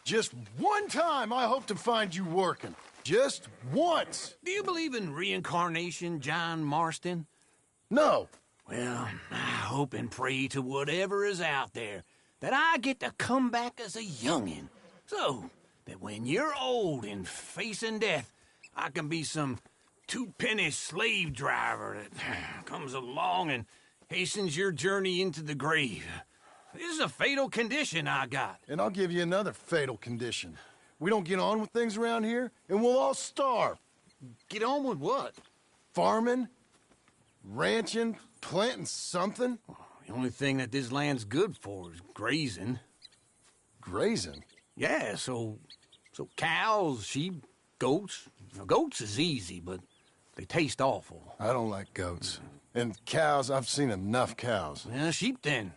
Just one time I hope to find you working. Just once. Do you believe in reincarnation, John Marston? No. Well, I hope and pray to whatever is out there that I get to come back as a youngin', so that when you're old and facing death, I can be some two-penny slave driver that comes along and hastens your journey into the grave. This is a fatal condition I got. And I'll give you another fatal condition. We don't get on with things around here, and we'll all starve. Get on with what? Farming, ranching, planting something. The only thing that this land's good for is grazing. Grazing? Yeah, so cows, sheep, goats. Now, goats is easy, but they taste awful. I don't like goats. And cows, I've seen enough cows. Yeah, sheep then.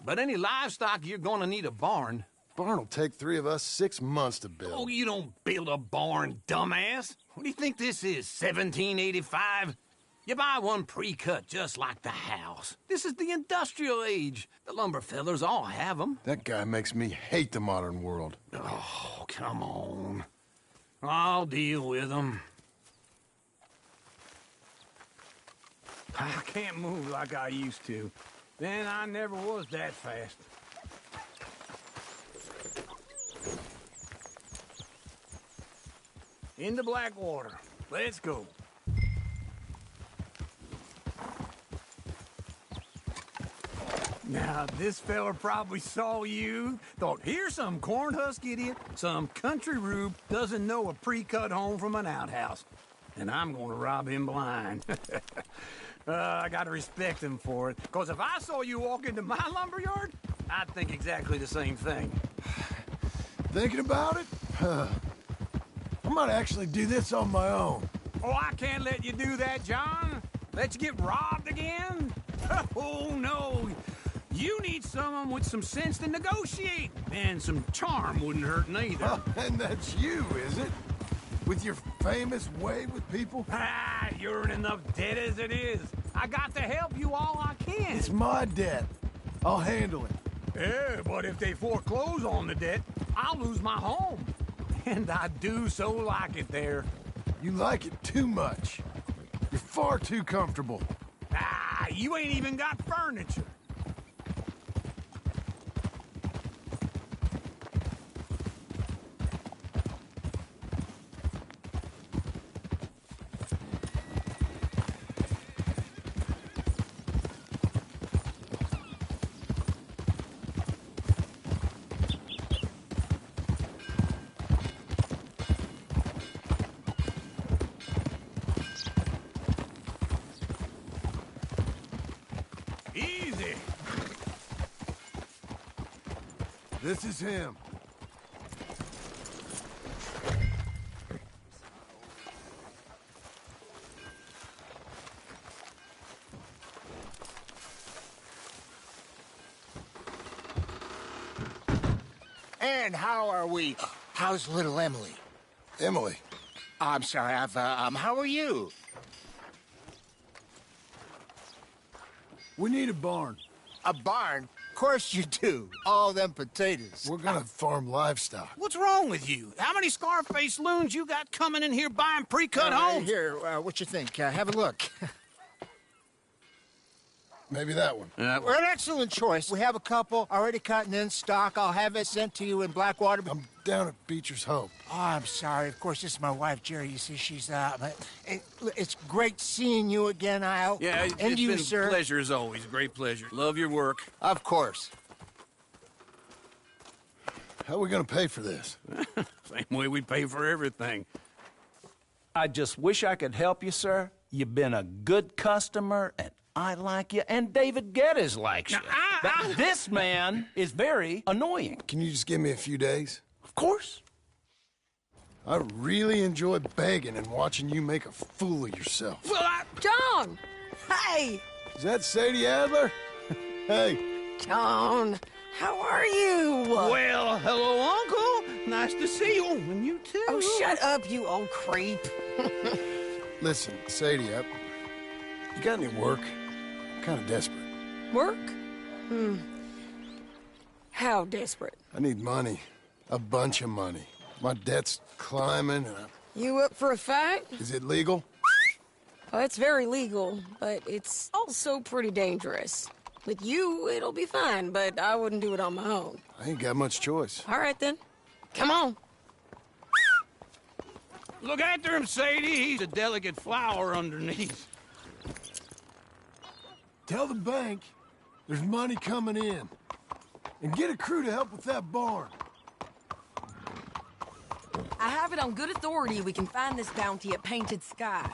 But any livestock, you're gonna need a barn. Barn will take 3 of us 6 months to build. Oh, you don't build a barn, dumbass. What do you think this is, 1785? You buy one pre-cut just like the house. This is the industrial age. The lumber fellers all have them. That guy makes me hate the modern world. Oh, come on. I'll deal with them. I can't move like I used to. Then I never was that fast. Into Blackwater. Let's go. Now, this fella probably saw you, thought, here's some corn husk idiot, some country rube doesn't know a pre-cut home from an outhouse. And I'm gonna rob him blind. I gotta respect him for it, because if I saw you walk into my lumberyard, I'd think exactly the same thing. Thinking about it? I might actually do this on my own. Oh, I can't let you do that, John. Let you get robbed again? Oh, no. You need someone with some sense to negotiate. And some charm wouldn't hurt neither. And that's you, is it? With your famous way with people? Ah, you're in enough debt as it is. I got to help you all I can. It's my debt. I'll handle it. Yeah, but if they foreclose on the debt, I'll lose my home. And I do so like it there. You like it too much. You're far too comfortable. Ah, you ain't even got furniture. Easy. This is him. And how are we? How's little Emily? Emily. I'm sorry, how are you? We need a barn. A barn? Of course you do. All them potatoes. We're gonna farm livestock. What's wrong with you? How many Scarface loons you got coming in here buying pre-cut homes? Here, what you think? Have a look. Maybe that one. We're an excellent choice. We have a couple already cut and in stock. I'll have it sent to you in Blackwater. I'm down at Beecher's Hope. Oh, I'm sorry. Of course, this is my wife, Jerry. You see, she's it's great seeing you again, Al. Yeah, and it's you, been sir. a pleasure as always. Great pleasure. Love your work. Of course. How are we gonna pay for this? Same way we pay for everything. I just wish I could help you, sir. You've been a good customer, and I like you, and David Geddes likes you. But this man is very annoying. Can you just give me a few days? Of course. I really enjoy begging and watching you make a fool of yourself. Well, John! Hey! Is that Sadie Adler? Hey. John, how are you? well, hello, Uncle. Nice to see you. And you too. Oh, shut up, you old creep. Listen, Sadie, you got any work? I'm kind of desperate. Work? How desperate? I need money. A bunch of money. My debt's climbing. You up for a fight? Is it legal? Oh, it's very legal, but it's also pretty dangerous. With you, it'll be fine, but I wouldn't do it on my own. I ain't got much choice. All right, then. Come on. Look after him, Sadie. He's a delicate flower underneath. Tell the bank there's money coming in. And get a crew to help with that barn. I have it on good authority we can find this bounty at Painted Sky.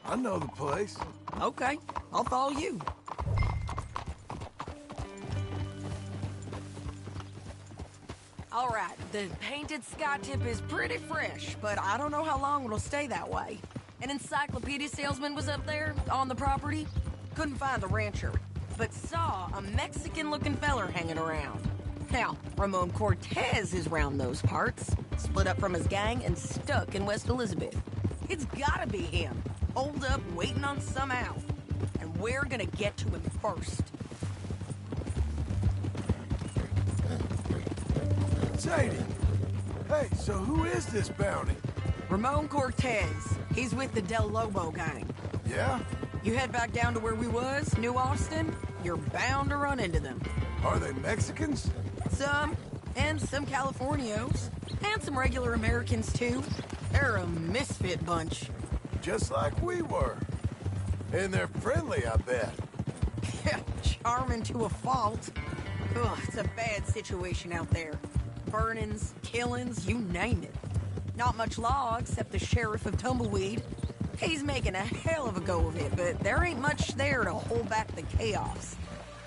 I know the place. Okay, I'll follow you. All right, the Painted Sky tip is pretty fresh, but I don't know how long it'll stay that way. An encyclopedia salesman was up there on the property. Couldn't find the rancher, but saw a Mexican-looking feller hanging around. Now, Ramon Cortez is round those parts, split up from his gang and stuck in West Elizabeth. It's gotta be him, holed up waiting on some out. And we're gonna get to him first. Sadie. Hey, so who is this bounty? Ramon Cortez. He's with the Del Lobo gang. Yeah? You head back down to where we was, New Austin, you're bound to run into them. Are they Mexicans? Some, and some Californios, and some regular Americans too. They're a misfit bunch. Just like we were. And they're friendly, I bet. Charming to a fault. Ugh, it's a bad situation out there. Burnings, killings, you name it. Not much law except the sheriff of Tumbleweed. He's making a hell of a go of it, but there ain't much there to hold back the chaos.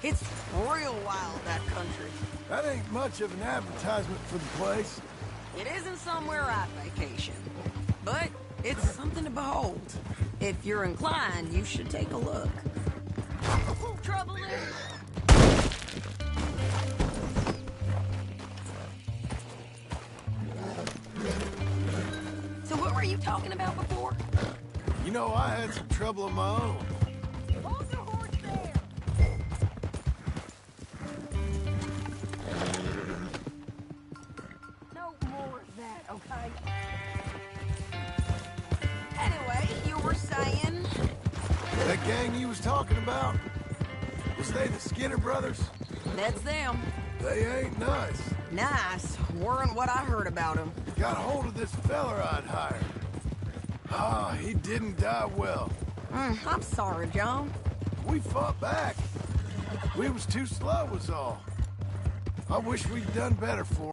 It's real wild, that country. That ain't much of an advertisement for the place. It isn't somewhere I vacation, but it's something to behold. If you're inclined, you should take a look. Trouble in... So what were you talking about before? You know, I had some trouble of my own. Hold your horse there! No more of that, okay? Anyway, you were saying... That gang you was talking about? Was they the Skinner brothers? That's them. They ain't nice. Nice. Weren't what I heard about them. Got hold of this feller I'd hired. Ah, he didn't die well. I'm sorry, John. We fought back. We was too slow was all. I wish we'd done better for him.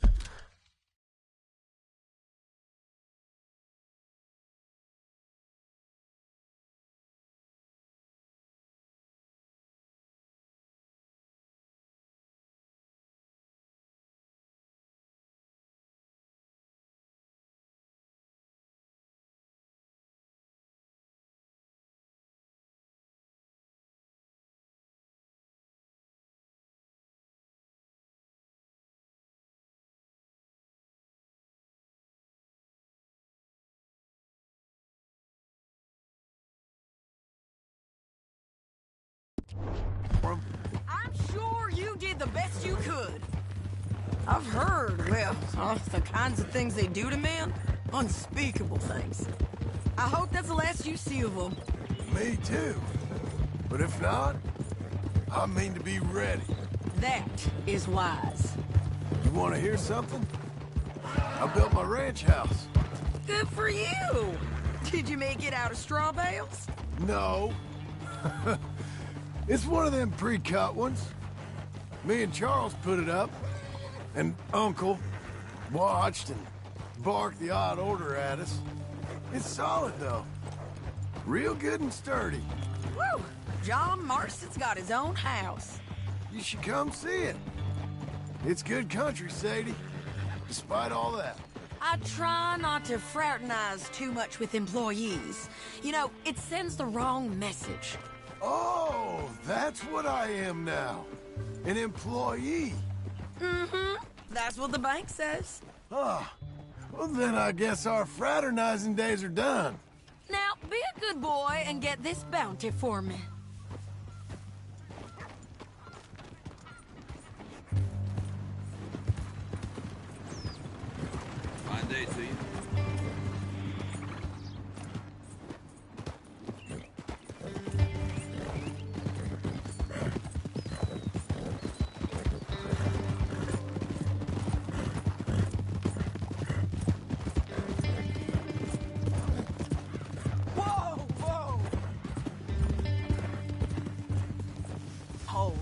I'm sure you did the best you could. I've heard, well, the kinds of things they do to men. Unspeakable things. I hope that's the last you see of them. Me too. But if not, I mean to be ready. That is wise. You want to hear something? I built my ranch house. Good for you. Did you make it out of straw bales? No. It's one of them pre-cut ones. Me and Charles put it up, and Uncle watched and barked the odd order at us. It's solid, though. Real good and sturdy. Woo! John Marston's got his own house. You should come see it. It's good country, Sadie, despite all that. I try not to fraternize too much with employees. You know, it sends the wrong message. Oh, that's what I am now. An employee. Mm-hmm. That's what the bank says. Ah, well then I guess our fraternizing days are done. Now, be a good boy and get this bounty for me. day to you. Whoa, whoa! Hold.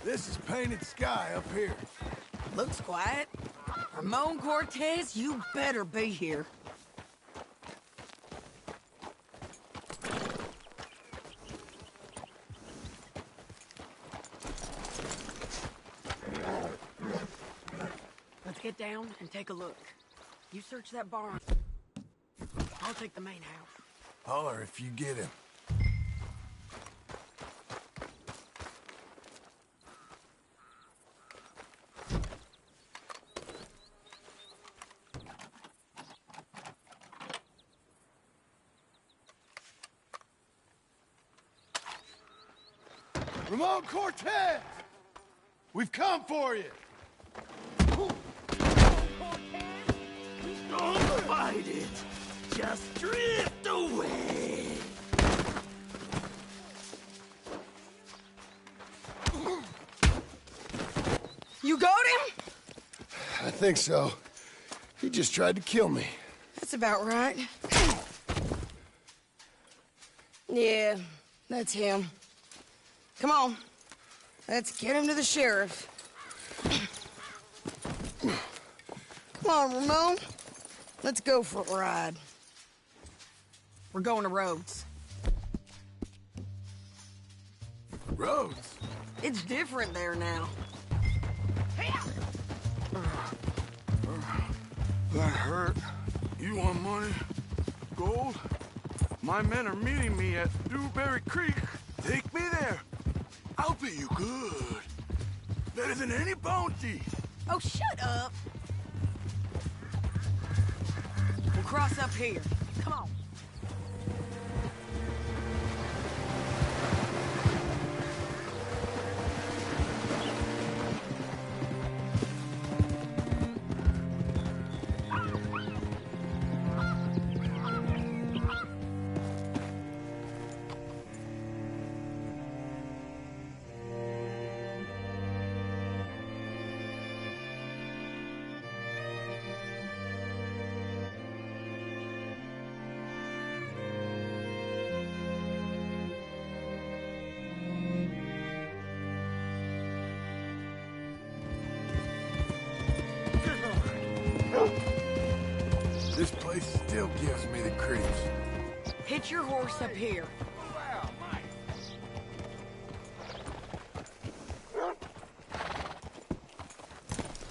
This is Painted Sky up here. Looks quiet. Ramon Cortez, you better be here. Let's get down and take a look. You search that barn. I'll take the main house. Holler if you get him. Ramon Cortez! We've come for you! Don't fight it. Just drift away. You got him? I think so. He just tried to kill me. That's about right. Yeah, that's him. Come on. Let's get him to the sheriff. Come on, Ramon. Let's go for a ride. We're going to Rhodes. Rhodes? It's different there now. That hurt. You want money? Gold? My men are meeting me at Dewberry Creek. Take me there. I'll pay you good. Better than any bounty. Oh, shut up. We'll cross up here. Come on. This place still gives me the creeps. Hitch your horse up here.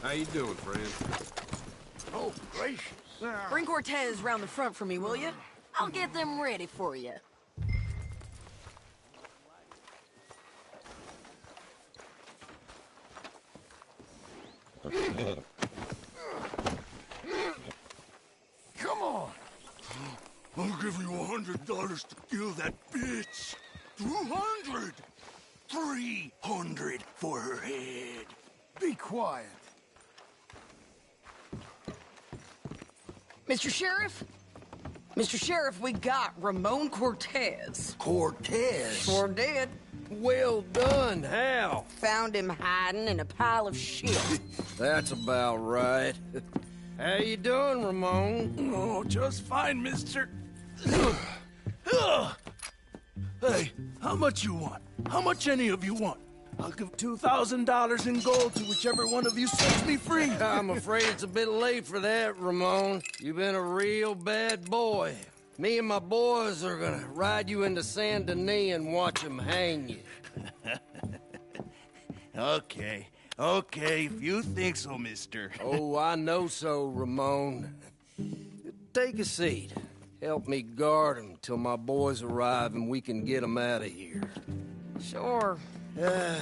How you doing, friend? Oh, gracious. Bring Cortez round the front for me, will you? I'll get them ready for you. Come on. I'll give you $100 to kill that bitch. 200. 300 for her head. Be quiet. Mr. Sheriff? Mr. Sheriff, we got Ramon Cortez. Cortez? Sure did. Well done, Hal. Found him hiding in a pile of shit. That's about right. How you doing, Ramon? Oh, just fine, mister. Hey, how much you want? How much any of you want? I'll give $2,000 in gold to whichever one of you sets me free. I'm afraid it's a bit late for that, Ramon. You've been a real bad boy. Me and my boys are gonna ride you into Saint Denis and watch them hang you. Okay, if you think so, mister. Oh, I know so, Ramon. Take a seat. Help me guard them till my boys arrive and we can get them out of here. Sure.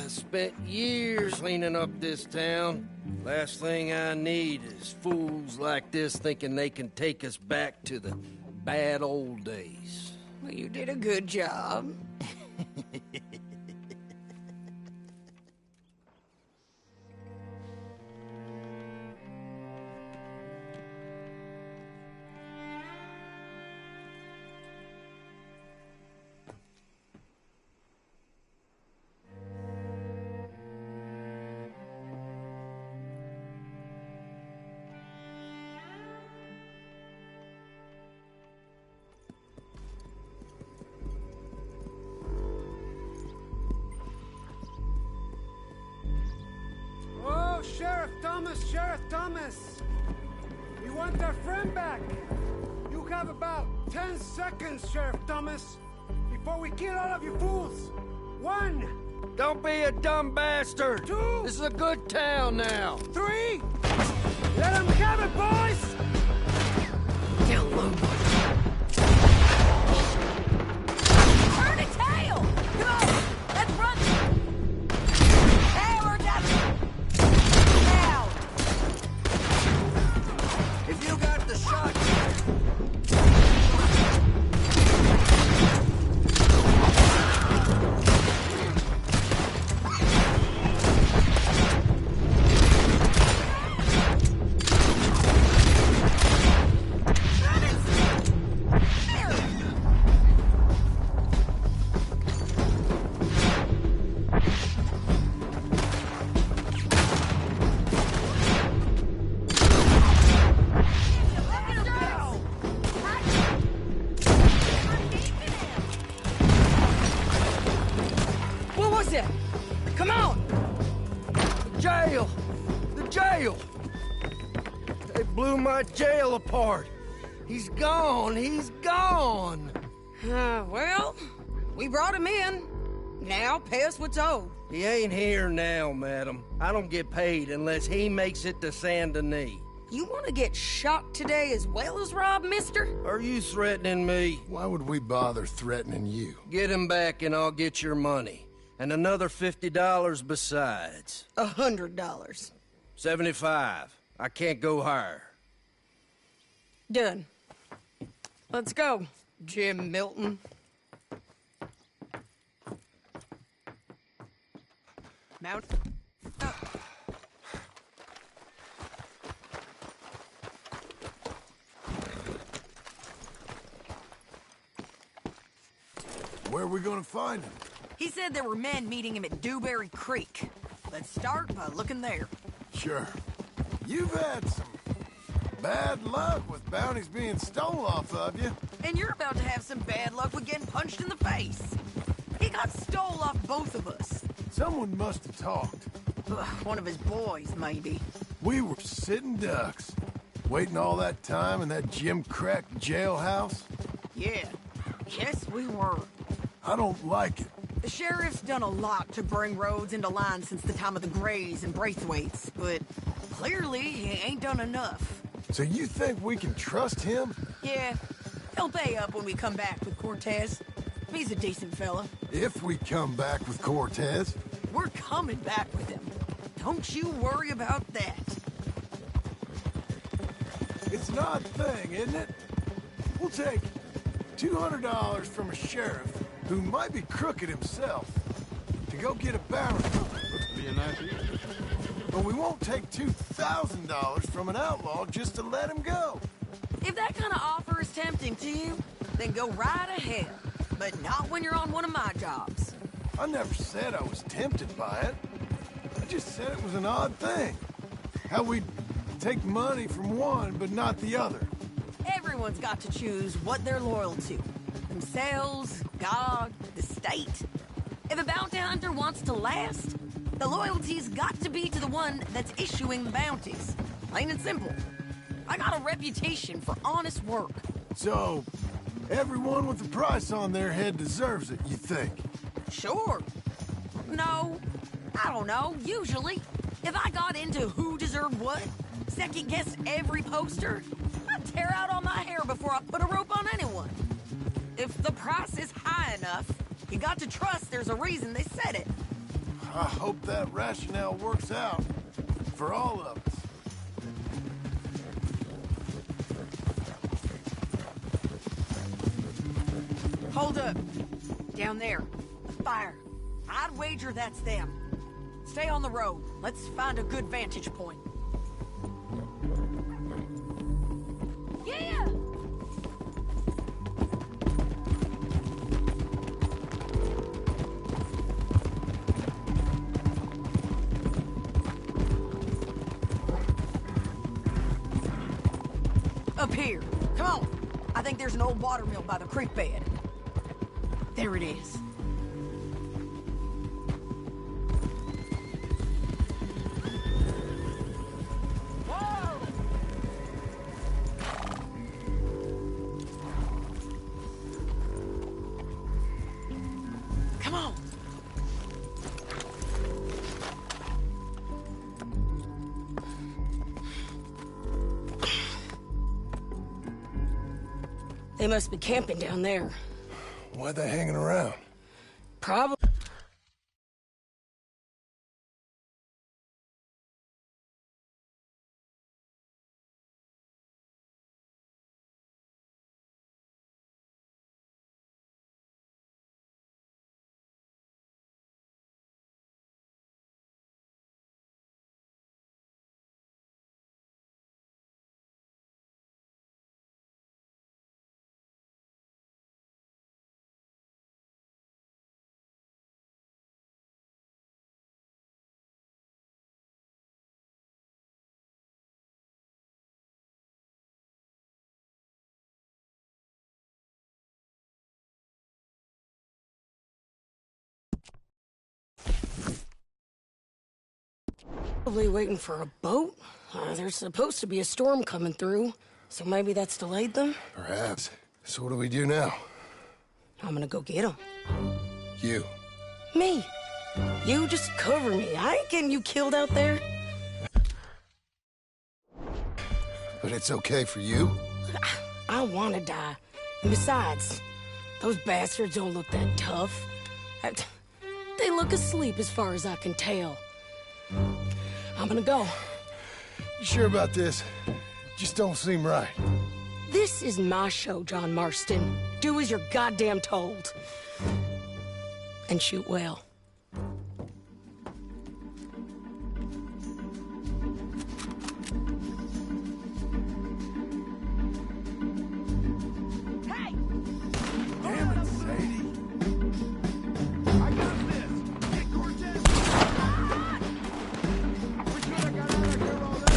Spent years cleaning up this town. Last thing I need is fools like this thinking they can take us back to the bad old days. Well, you did a good job. Sheriff Thomas! We want our friend back! You have about 10 seconds, Sheriff Thomas, before we kill all of you fools! 1! Don't be a dumb bastard! 2! This is a good town now! 3! Let them have it, boys! Down low. Turn a tail! Come on, let's run! Hey, we're done! Now! If you got the shot... Come on! Jail! The jail! They blew my jail apart. He's gone. He's gone. Well, we brought him in. Now pay us what's owed. He ain't here now, madam. I don't get paid unless he makes it to Saint Denis. You want to get shot today as well as Rob, mister? Are you threatening me? Why would we bother threatening you? Get him back and I'll get your money. And another $50 besides. $100. 75. I can't go higher. Done. Let's go, Jim Milton. Mount. Where are we gonna find him? He said there were men meeting him at Dewberry Creek. Let's start by looking there. Sure. You've had some bad luck with bounties being stole off of you. And you're about to have some bad luck with getting punched in the face. He got stole off both of us. Someone must have talked. Ugh, one of his boys, maybe. We were sitting ducks, waiting all that time in that Jim Crack jailhouse. Yeah. Yes, we were. I don't like it. The sheriff's done a lot to bring roads into line since the time of the Grays and Braithwaites, but clearly he ain't done enough. So you think we can trust him? Yeah, he'll pay up when we come back with Cortez. He's a decent fella. If we come back with Cortez. We're coming back with him. Don't you worry about that. It's an odd thing, isn't it? We'll take $200 from a sheriff who might be crooked himself to go get a bounty. But we won't take $2,000 from an outlaw just to let him go. If that kind of offer is tempting to you, then go right ahead. But not when you're on one of my jobs. I never said I was tempted by it. I just said it was an odd thing. How we'd take money from one but not the other. Everyone's got to choose what they're loyal to. Themselves, God, the state. If a bounty hunter wants to last, the loyalty's got to be to the one that's issuing the bounties. Plain and simple. I got a reputation for honest work. So, everyone with a price on their head deserves it, you think? Sure. No, I don't know, usually. If I got into who deserved what, second-guessed every poster, I'd tear out all my hair before I put a rope on anyone. If the price is high enough, you got to trust there's a reason they said it. I hope that rationale works out for all of us. Hold up. Down there. The fire. I'd wager that's them. Stay on the road. Let's find a good vantage point. Yeah! Up here. Come on. I think there's an old water mill by the creek bed. There it is. Come on. They must be camping down there. Why they hanging around? Probably. Probably waiting for a boat. There's supposed to be a storm coming through, so maybe that's delayed them? Perhaps. So what do we do now? I'm gonna go get them. You. Me. You just cover me. I ain't getting you killed out there. But it's okay for you? I want to die. And besides, those bastards don't look that tough. They look asleep as far as I can tell. I'm gonna go. You sure about this? Just don't seem right. This is my show, John Marston. Do as you're goddamn told. And shoot well. Damn it, Sadie. I got this. Get Cortez. We should have got out of here already.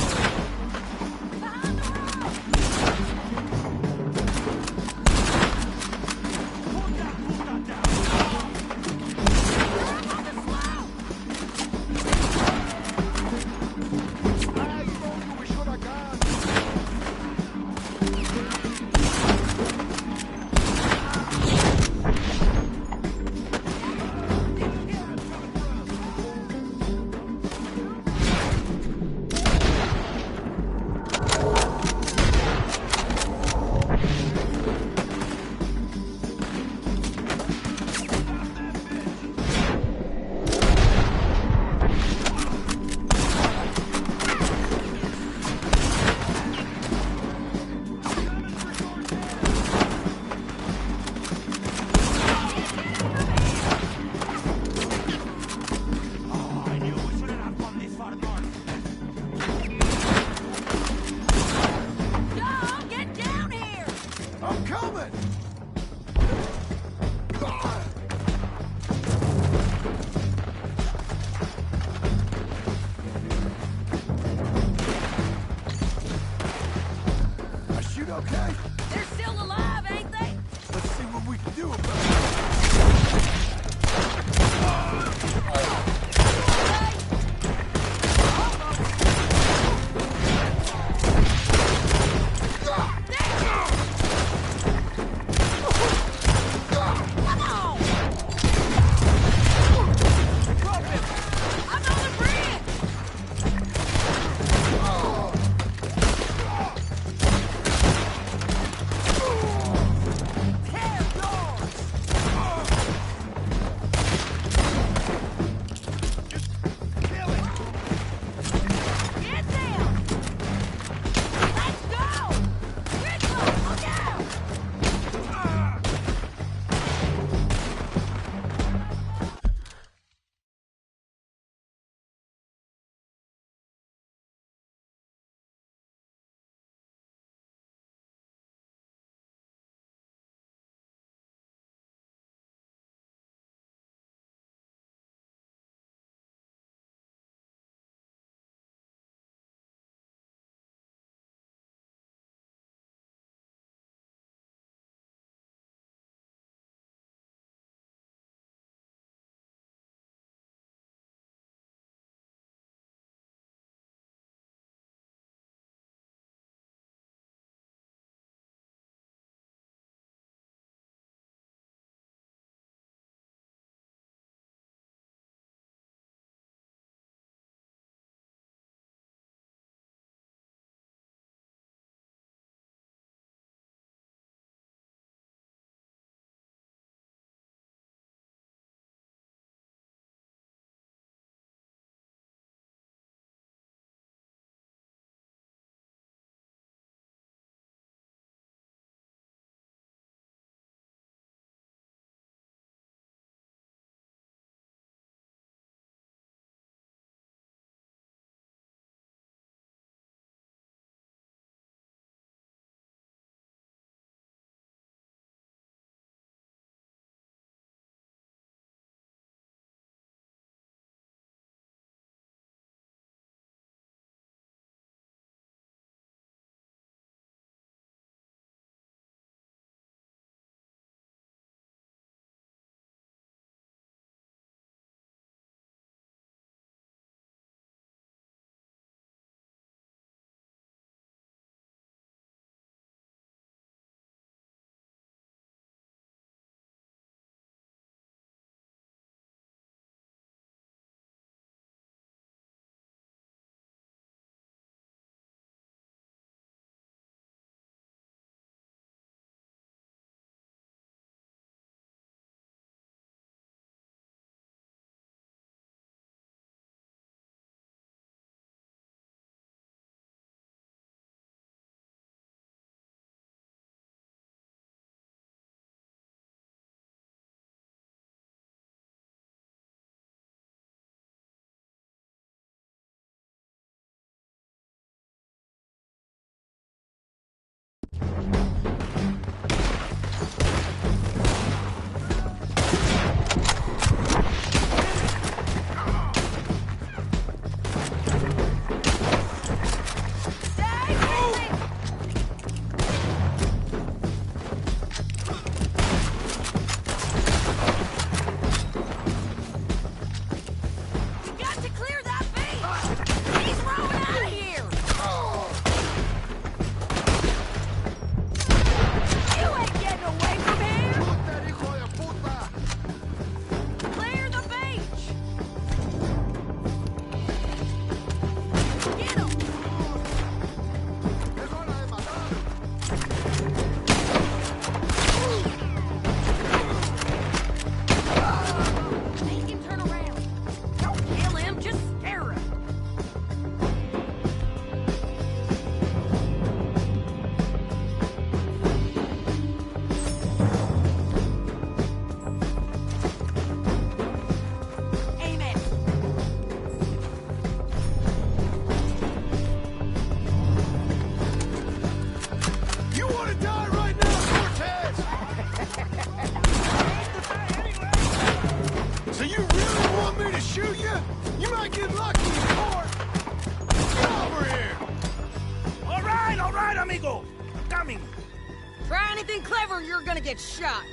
Get shot.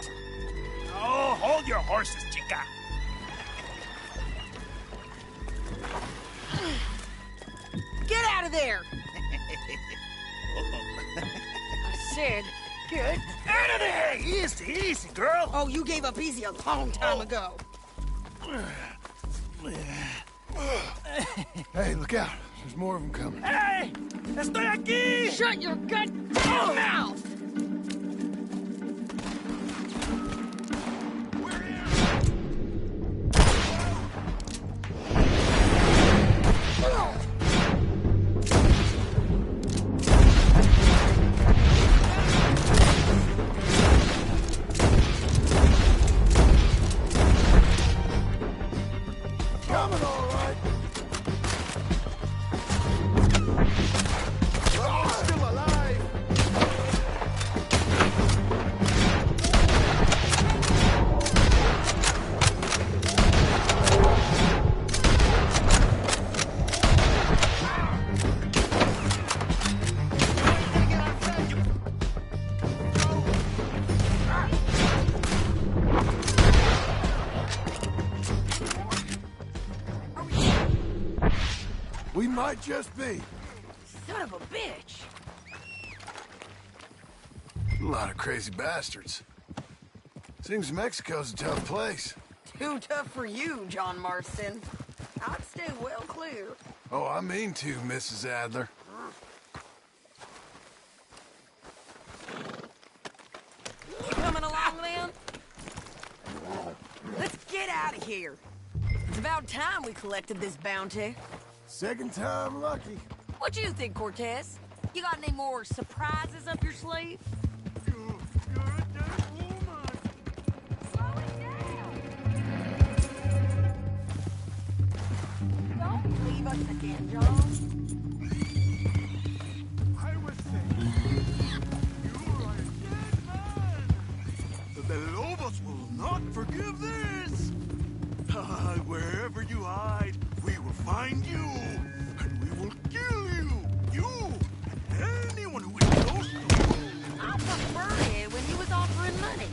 Oh, hold your horses, chica. Get out of there! I said, get Out of there! Easy, easy, girl. Oh, you gave up easy a long time ago. Hey, look out. There's more of them coming. Hey! Estoy aquí! Shut your goddamn mouth! We might just be. Son of a bitch! A lot of crazy bastards. Seems Mexico's a tough place. Too tough for you, John Marston. I'd stay well clear. Oh, I mean to, Mrs. Adler. Coming along, then? Let's get out of here. It's about time we collected this bounty. Second time lucky. What do you think, Cortez? You got any more surprises up your sleeve? You're a dead woman. Slow it down. Don't leave us again, John. I was saying, you're a dead man. The Lobos will not forgive this. Wherever you hide, we will find you, and we will kill you. You and anyone who is close to you. I preferred it when he was offering money.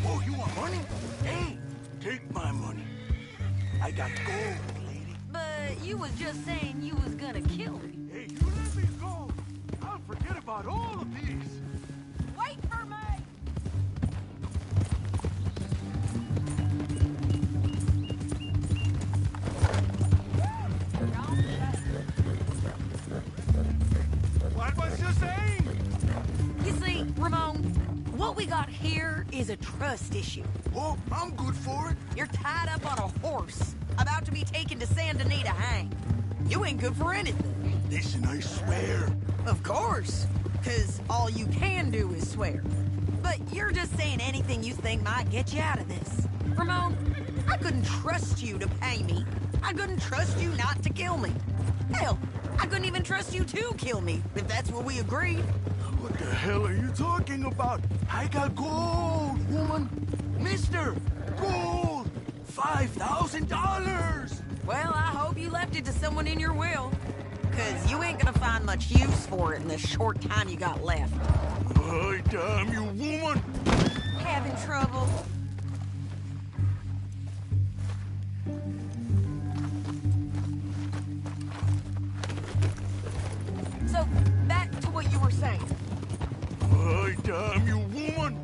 Oh, you want money? Hey, take my money. I got gold, lady. But you was just saying you was gonna kill me. Hey, you let me go. I'll forget about all of these. Wait for me! What was you saying? You see, Ramon, what we got here is a trust issue. Oh, I'm good for it. You're tied up on a horse, about to be taken to Santa Anita to hang. You ain't good for anything. Listen, I swear. Of course, because all you can do is swear. But you're just saying anything you think might get you out of this. Ramon, I couldn't trust you to pay me. I couldn't trust you not to kill me. Hell, I couldn't even trust you to kill me, if that's what we agreed. What the hell are you talking about? I got gold, woman. Mister, gold. $5,000. Well, I hope you left it to someone in your will. Because you ain't gonna find much use for it in the short time you got left. Oh, damn you, woman. Having trouble? So, back to what you were saying. Oh, damn you, woman.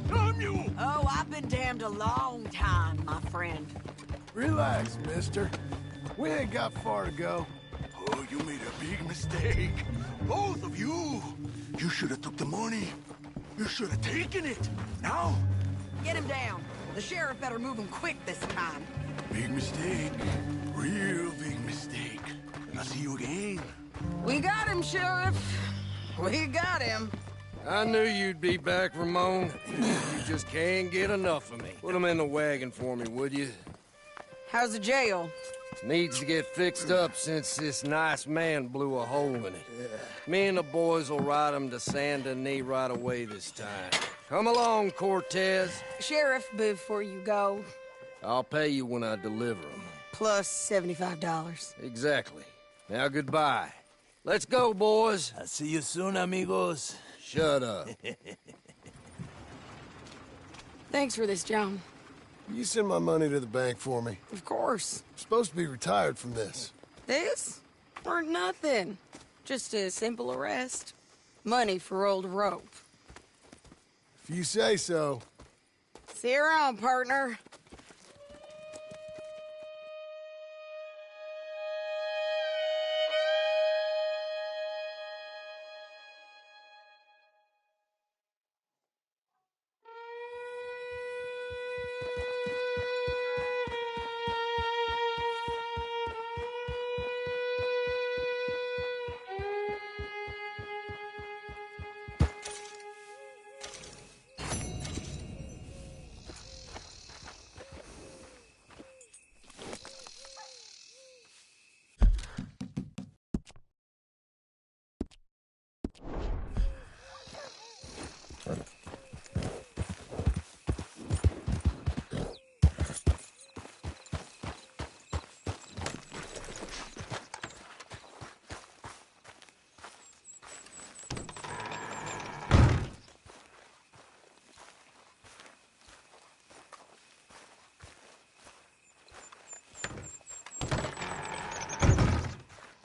Damn you. Oh, I've been damned a long time, my friend. Relax, mister. We ain't got far to go. Oh, you made a big mistake. Both of you. You should have took the money. You should have taken it. Now? Get him down. The sheriff better move him quick this time. Big mistake. Real big mistake. I'll see you again. We got him, Sheriff. We got him. I knew you'd be back, Ramon. You just can't get enough of me. Put him in the wagon for me, would you? How's the jail? Needs to get fixed up since this nice man blew a hole in it. Me and the boys will ride him to Saint Denis right away this time. Come along, Cortez. Sheriff, before you go, I'll pay you when I deliver him. plus $75. Exactly. Now goodbye. Let's go, boys. I'll see you soon, amigos. Shut up. Thanks for this, John. You send my money to the bank for me. Of course. I'm supposed to be retired from this. This? Weren't nothing. Just a simple arrest. Money for old rope. If you say so. See you around, partner.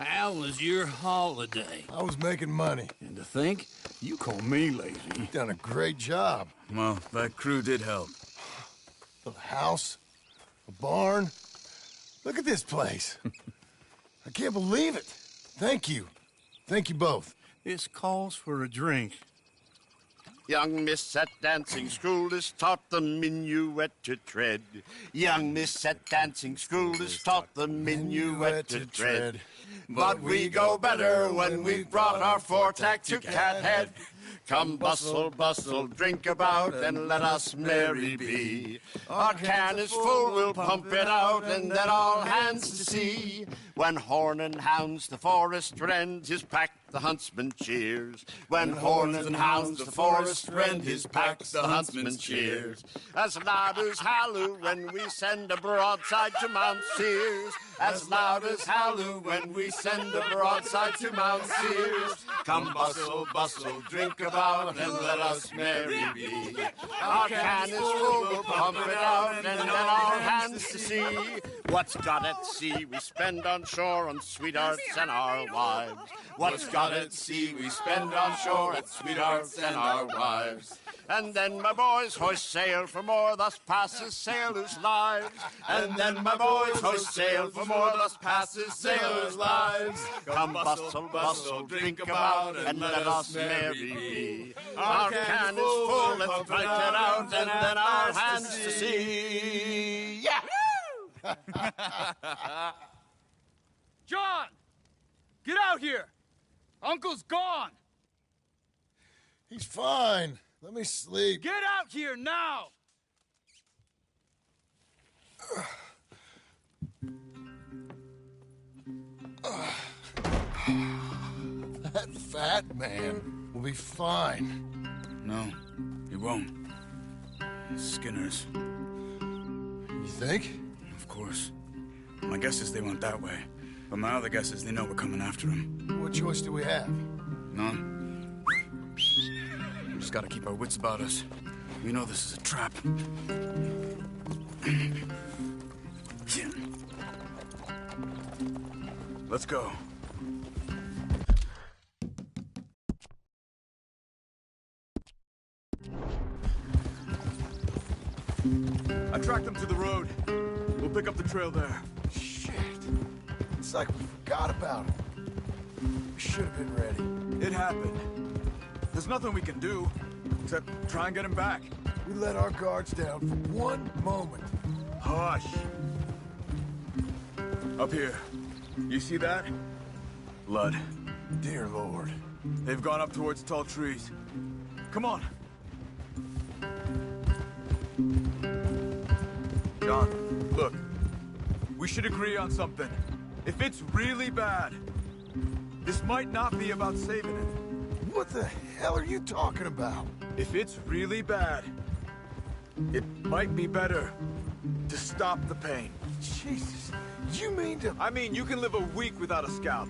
How was your holiday? I was making money. And to think, you call me lazy. You've done a great job. Well, that crew did help. A house, a barn. Look at this place. I can't believe it. Thank you. Thank you both. This calls for a drink. Young miss at dancing school is taught the minuet to tread. Young miss at dancing school is taught the minuet to tread. But we go better when we've brought our four-tack to Cathead. Come bustle, bustle, drink about, and let us merry be. Our can is full, we'll pump it out, and then all hands to sea. When horn and hounds the forest rend his pack, the huntsman cheers. When horn and hounds the forest rend his pack, the huntsman cheers. As loud as halloo when we send a broadside to Mount Sears. As loud as halloo when we send a broadside to Mount Sears. Come bustle, bustle, drink about, and let us merry be. Our can is full, we'll pump it out, and then all hands to sea. What's got at sea we spend on shore on sweethearts and our wives. What's got at sea we spend on shore at sweethearts and our wives. And then my boys hoist sail for more, thus passes sailors' lives. And then my boys hoist sail for more, thus passes sailors' lives. Come bustle, bustle, drink about, and let us merry be. Our can is full, let's drink it out, and then our hands to sea. Yeah! John! Get out here! Uncle's gone! He's fine. Let me sleep. Get out here now! That man will be fine. No, he won't. Skinner's. You think? Of course. My guess is they went that way. But my other guess is they know we're coming after him. What choice do we have? None. We just gotta keep our wits about us. We know this is a trap. Let's go. I tracked them to the road. We'll pick up the trail there. Shit. It's like we forgot about it. We should have been ready. It happened. There's nothing we can do, except try and get him back. We let our guards down for one moment. Hush. Up here. You see that? Blood. Dear Lord. They've gone up towards tall trees. Come on. John, look. We should agree on something. If it's really bad, this might not be about saving it. What the hell are you talking about? If it's really bad, it might be better to stop the pain. Jesus, you mean to... I mean, you can live a week without a scalp.